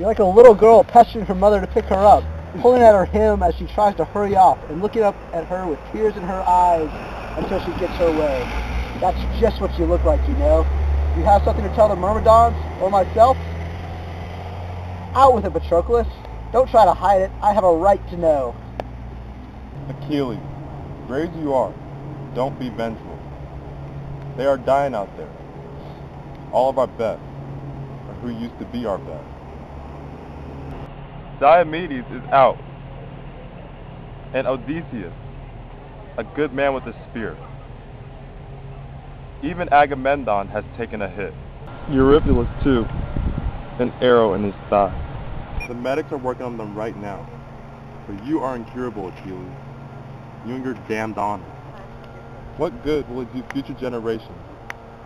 You're like a little girl pestering her mother to pick her up, pulling at her hem as she tries to hurry off, and looking up at her with tears in her eyes until she gets her way. That's just what you look like, you know. Do you have something to tell the Myrmidons or myself? Out with it, Patroclus. Don't try to hide it. I have a right to know. Achilles, brave as you are, don't be vengeful. They are dying out there. All of our best, or who used to be our best. Diomedes is out, and Odysseus, a good man with a spear. Even Agamemnon has taken a hit. Eurypylus too, an arrow in his thigh. The medics are working on them right now, but you are incurable, Achilles. You and your damned honor. What good will it do future generations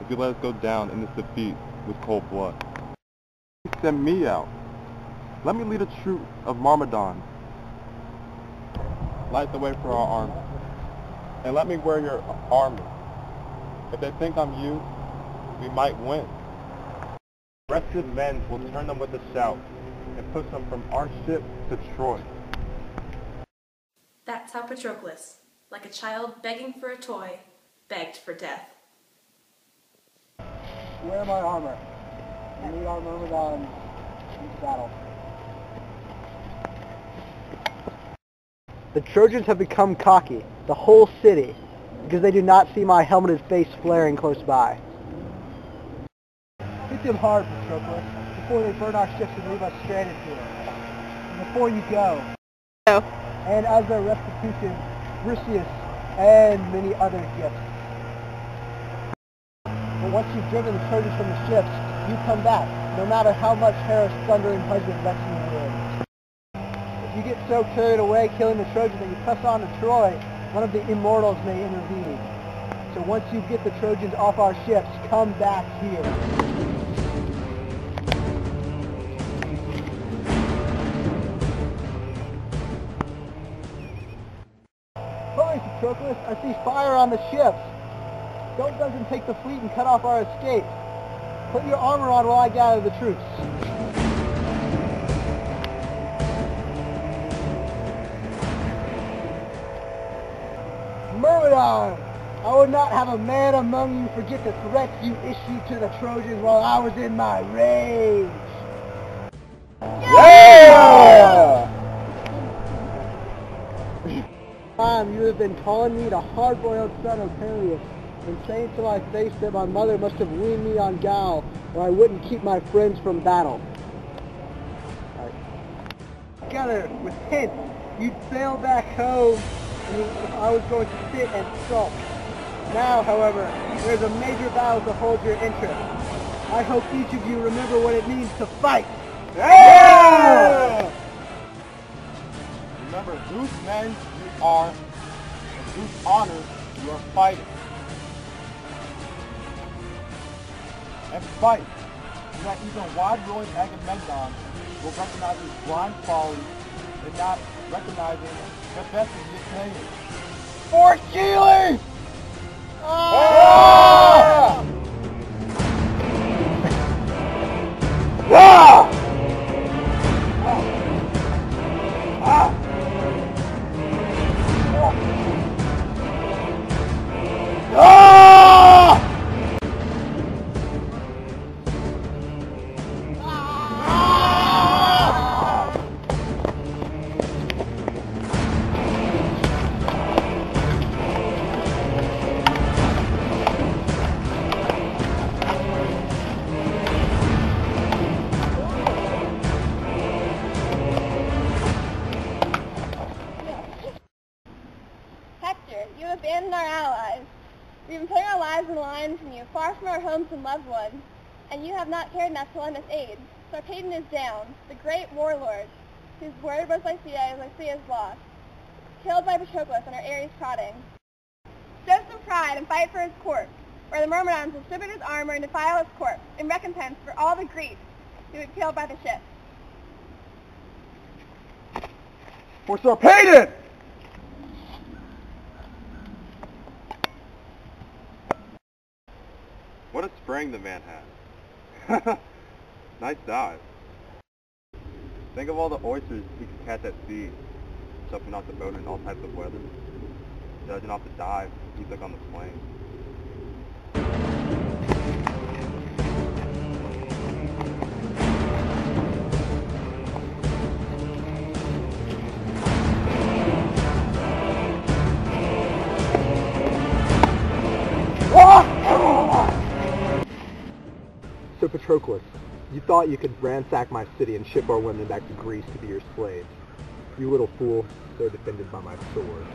if you let us go down in this defeat with cold blood? Send me out. Let me lead a troop of Myrmidons. Light the way for our army. And let me wear your armor. If they think I'm you, we might win. Rested men will turn them with a shout and push them from our ship to Troy. That's how Patroclus, like a child begging for a toy, begged for death. Wear my armor and lead our Myrmidons into battle. The Trojans have become cocky, the whole city, because they do not see my helmeted face flaring close by. Hit them hard, Patroclus, before they burn our ships and leave us stranded here. And before you go. No. And as their restitution, Briseis and many other gifts. But once you've driven the Trojans from the ships, you come back, no matter how much Hera's thundering husband lets you in. If you get so carried away killing the Trojans that you press on to Troy, one of the immortals may intervene. So once you get the Trojans off our ships, come back here. Hurry, Patroclus, I see fire on the ships. Don't let them take the fleet and cut off our escape. Put your armor on while I gather the troops. Myrmidon, I would not have a man among you forget the threats you issued to the Trojans while I was in my rage. Yeah! You have been calling me the hard-boiled son of Peleus, and saying to my face that my mother must have weaned me on Gal, or I wouldn't keep my friends from battle. Together, with hints, you'd sail back home, and I was going to sit and sulk. Now, however, there's a major battle to hold your interest. I hope each of you remember what it means to fight. Yeah! Remember whose men you are and whose honor you are fighting. And fight, so that even wide-rolling Agamemnon will recognize his blind folly and not recognizing the best of his players. For Achilles! Ah! Ah! Ah! You abandoned our allies. We've been putting our lives in line from you, far from our homes and loved ones, and you have not cared enough to lend us aid. Sarpedon is down, the great warlord, whose word was Lycia's lost, killed by Patroclus under Ares' prodding. Show some pride and fight for his corpse, or the Myrmidons will strip at his armor and defile his corpse in recompense for all the Greeks who were killed by the ship. For Sarpedon! What a spring the man had. Nice dive. Think of all the oysters he could catch at sea, jumping off the boat in all types of weather, dodging off the dive he took on the plane. So Patroclus, you thought you could ransack my city and ship our women back to Greece to be your slaves. You little fool, they're defended by my sword.